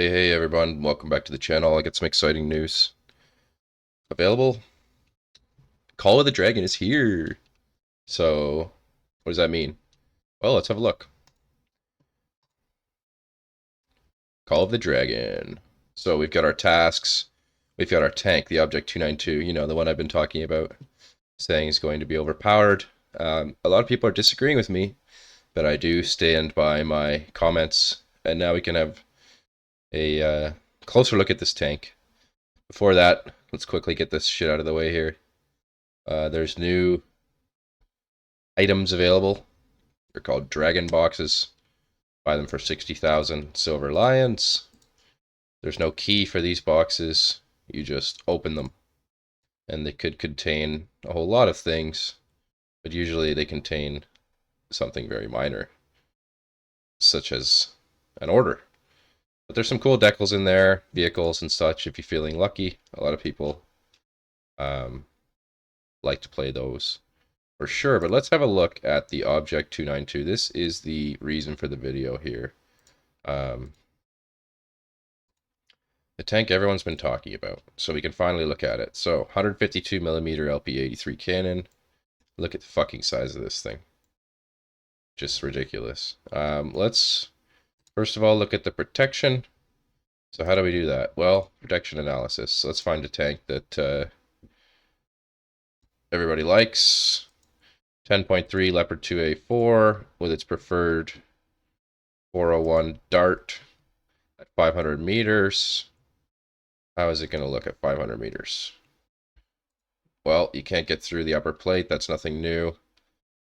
Hey everyone, welcome back to the channel. I got some exciting news. Available? Call of the Dragon is here! So, what does that mean? Well, let's have a look. Call of the Dragon. So we've got our tasks, we've got our tank, the Object 292, you know, the one I've been talking about, saying is going to be overpowered. A lot of people are disagreeing with me, but I do stand by my comments, and now we can have a closer look at this tank. Before that, let's quickly get this shit out of the way here. There's new items available. They're called Dragon Boxes. Buy them for 60,000 Silver Lions. There's no key for these boxes. You just open them. And they could contain a whole lot of things, but usually they contain something very minor, such as an order. But there's some cool decals in there, vehicles and such, if you're feeling lucky. A lot of people like to play those for sure. But let's have a look at the Object 292. This is the reason for the video here. The tank everyone's been talking about, so we can finally look at it. So 152 millimeter LP83 cannon. Look at the fucking size of this thing. Just ridiculous. Let's first of all look at the protection. So how do we do that? Well, protection analysis. So let's find a tank that everybody likes. 10.3 Leopard 2A4 with its preferred 401 dart at 500 meters. How is it going to look at 500 meters? Well, you can't get through the upper plate. That's nothing new.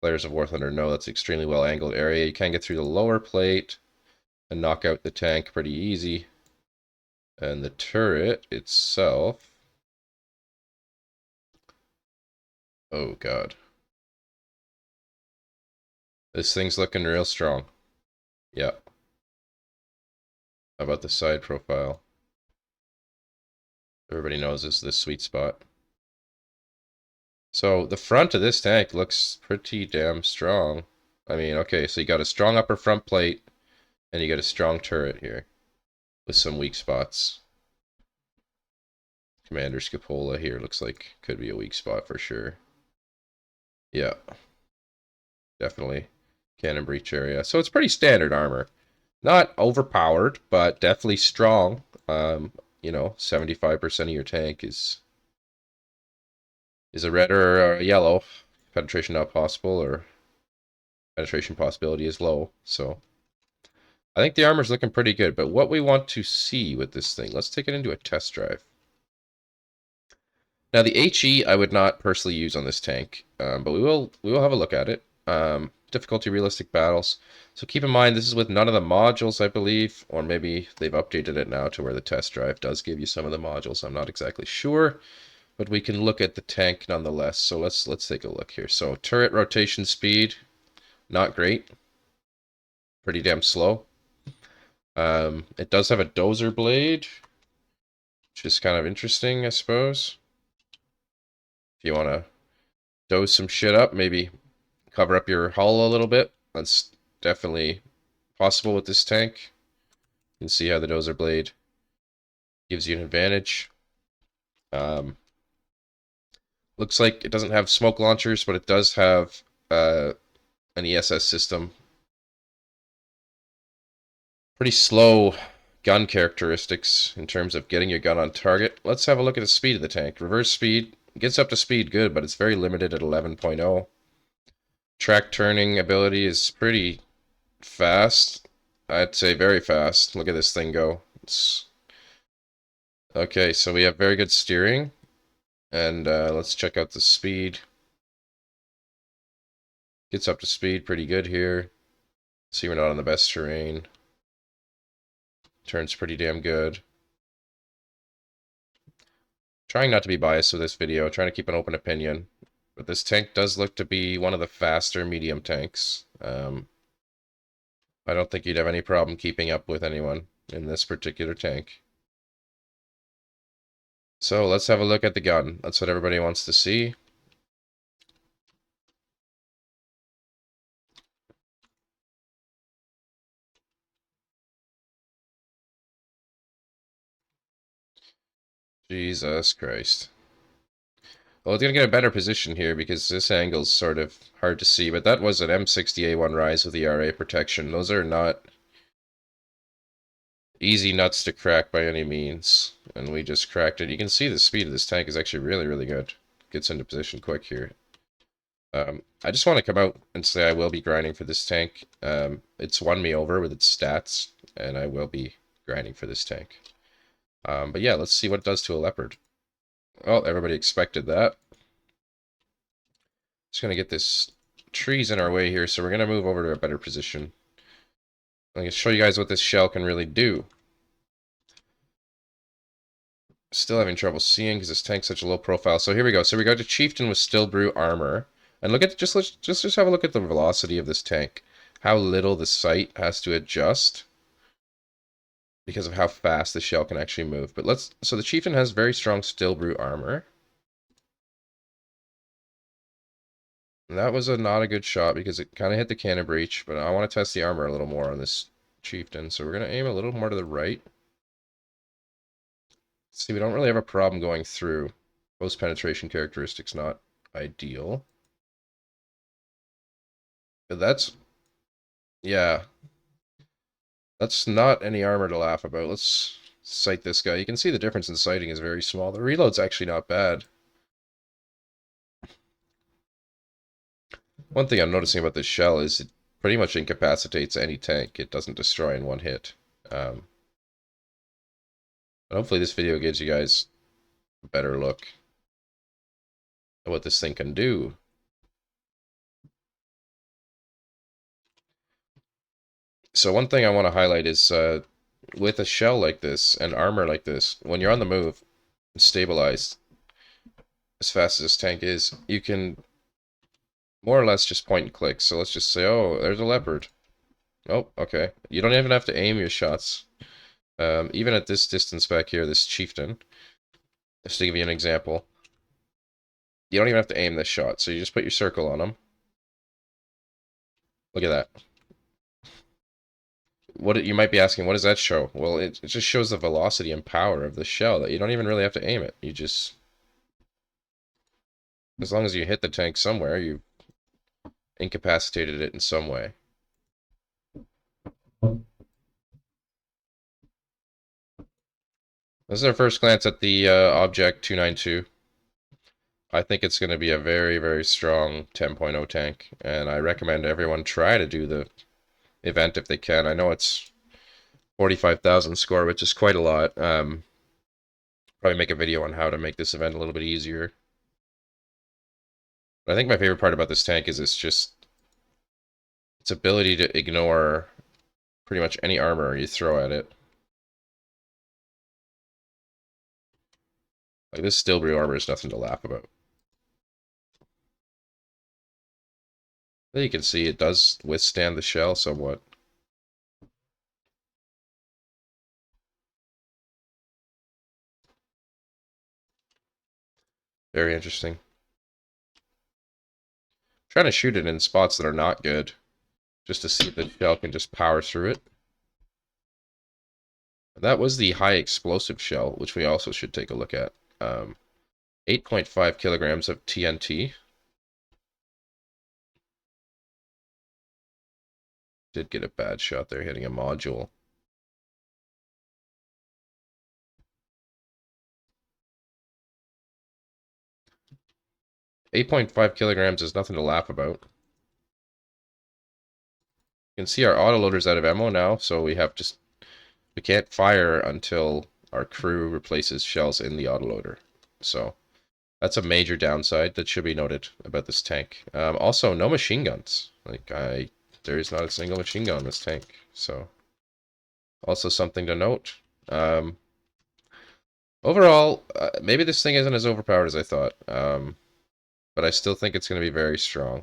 Players of War Thunder know that's an extremely well angled area. You can get through the lower plate and knock out the tank pretty easy. And the turret itself... Oh god. This thing's looking real strong. Yep. How about the side profile? Everybody knows this is the sweet spot. So the front of this tank looks pretty damn strong. I mean, okay, so you got a strong upper front plate, and you got a strong turret here, with some weak spots. Commander Scapola here looks like could be a weak spot for sure. Yeah, definitely. Cannon breach area. So it's pretty standard armor. Not overpowered, but definitely strong. You know, 75% of your tank is a red or a yellow. Penetration not possible, or penetration possibility is low. So I think the armor's looking pretty good. But what we want to see with this thing, let's take it into a test drive. Now the HE I would not personally use on this tank, but we will have a look at it. Difficulty realistic battles. So keep in mind this is with none of the modules, I believe, or maybe they've updated it now to where the test drive does give you some of the modules. I'm not exactly sure, but we can look at the tank nonetheless. So let's take a look here. So turret rotation speed, not great, pretty damn slow. It does have a dozer blade, which is kind of interesting, I suppose. If you want to doze some shit up, maybe cover up your hull a little bit. That's definitely possible with this tank. You can see how the dozer blade gives you an advantage. Looks like it doesn't have smoke launchers, but it does have an ESS system. Pretty slow gun characteristics in terms of getting your gun on target. Let's have a look at the speed of the tank. Reverse speed gets up to speed good, but it's very limited at 11.0. Track turning ability is pretty fast. I'd say very fast. Look at this thing go. Okay, so we have very good steering. And let's check out the speed. Gets up to speed pretty good here. See, we're not on the best terrain. Turns pretty damn good. Trying not to be biased with this video, trying to keep an open opinion. But this tank does look to be one of the faster medium tanks. I don't think you'd have any problem keeping up with anyone in this particular tank. So let's have a look at the gun. That's what everybody wants to see. Jesus Christ. Well, it's gonna get a better position here because this angle's sort of hard to see, but that was an M60A1 rise with ERA protection. Those are not easy nuts to crack by any means, and we just cracked it. You can see the speed of this tank is actually really, really good. Gets into position quick here. I just want to come out and say I will be grinding for this tank. It's won me over with its stats, and I will be grinding for this tank. But yeah, let's see what it does to a leopard. Well, everybody expected that. Just gonna get this trees in our way here, so we're gonna move over to a better position. I'm gonna show you guys what this shell can really do. Still having trouble seeing because this tank's such a low profile. So here we go. So we got to Chieftain with Stillbrew armor. And look at just have a look at the velocity of this tank. How little the sight has to adjust because of how fast the shell can actually move. But so the Chieftain has very strong Stillbrew armor. And that was not a good shot because it kind of hit the cannon breach, but I want to test the armor a little more on this Chieftain. So we're going to aim a little more to the right. See, we don't really have a problem going through. Post-penetration characteristics not ideal. But that's... yeah. That's not any armor to laugh about. Let's sight this guy. You can see the difference in sighting is very small. The reload's actually not bad. One thing I'm noticing about this shell is it pretty much incapacitates any tank. It doesn't destroy in one hit. But hopefully this video gives you guys a better look at what this thing can do. So one thing I want to highlight is with a shell like this and armor like this, when you're on the move and stabilized as fast as this tank is, you can more or less just point and click. So let's just say, oh, there's a leopard. Oh, okay. You don't even have to aim your shots. Even at this distance back here, this Chieftain, just to give you an example, you don't even have to aim this shot. So you just put your circle on him. Look at that. What you might be asking, what does that show? Well, it just shows the velocity and power of the shell that you don't even really have to aim it. You just, as long as you hit the tank somewhere, you incapacitated it in some way. This is our first glance at the Object 292. I think it's going to be a very, very strong 10.0 tank, and I recommend everyone try to do the event if they can. I know it's 45,000 score, which is quite a lot. Probably make a video on how to make this event a little bit easier. But I think my favorite part about this tank is its ability to ignore pretty much any armor you throw at it. Like, this Stillbrew armor is nothing to laugh about. There you can see it does withstand the shell somewhat. Very interesting. Trying to shoot it in spots that are not good, just to see if the shell can just power through it. That was the high explosive shell, which we also should take a look at. 8.5 kilograms of TNT. Did get a bad shot there, hitting a module. .5 kilograms is nothing to laugh about. You can see our autoloader's out of ammo now, so we can't fire until our crew replaces shells in the autoloader. So that's a major downside that should be noted about this tank. Also, no machine guns. There is not a single machine gun on this tank. So also something to note. Overall, maybe this thing isn't as overpowered as I thought. But I still think it's going to be very strong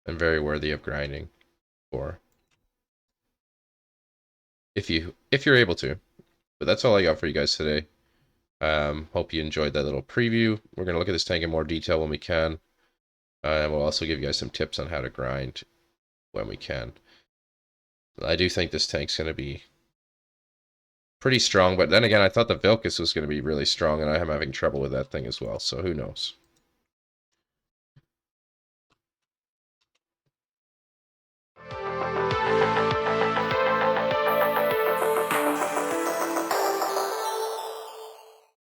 and very worthy of grinding for. If you're able to. But that's all I got for you guys today. Hope you enjoyed that little preview. We're going to look at this tank in more detail when we can. And we'll also give you guys some tips on how to grind when we can. I do think this tank's going to be pretty strong. But then again, I thought the Vilcus was going to be really strong, and I'm having trouble with that thing as well. So who knows?